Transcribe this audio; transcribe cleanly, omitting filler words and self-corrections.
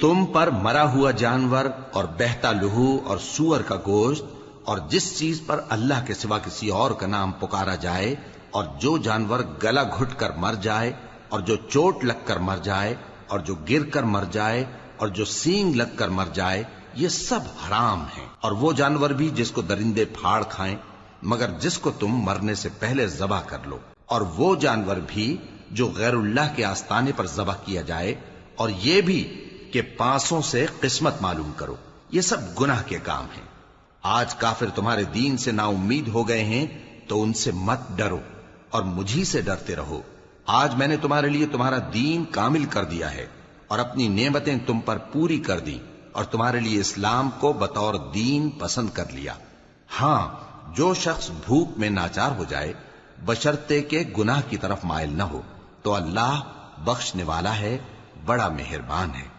तुम पर मरा हुआ जानवर और बहता लहू और सूअर का गोश्त और जिस चीज पर अल्लाह के सिवा किसी और का नाम पुकारा जाए और जो जानवर गला घुट कर मर जाए और जो चोट लगकर मर जाए और जो गिर कर मर जाए और जो सींग लगकर मर जाए, ये सब हराम है। और वो जानवर भी जिसको दरिंदे फाड़ खाएं, मगर जिसको तुम मरने से पहले ज़बह कर लो। और वो जानवर भी जो गैरुल्लाह के आस्ताने पर ज़बह किया जाए, और ये भी कि पांसों से किस्मत मालूम करो। ये सब गुनाह के काम हैं। आज काफिर तुम्हारे दीन से नाउम्मीद हो गए हैं, तो उनसे मत डरो और मुझी से डरते रहो। आज मैंने तुम्हारे लिए तुम्हारा दीन कामिल कर दिया है और अपनी नेमतें तुम पर पूरी कर दी और तुम्हारे लिए इस्लाम को बतौर दीन पसंद कर लिया। हां, जो शख्स भूख में नाचार हो जाए, बशर्ते के गुनाह की तरफ माइल न हो, तो अल्लाह बख्शने वाला है, बड़ा मेहरबान है।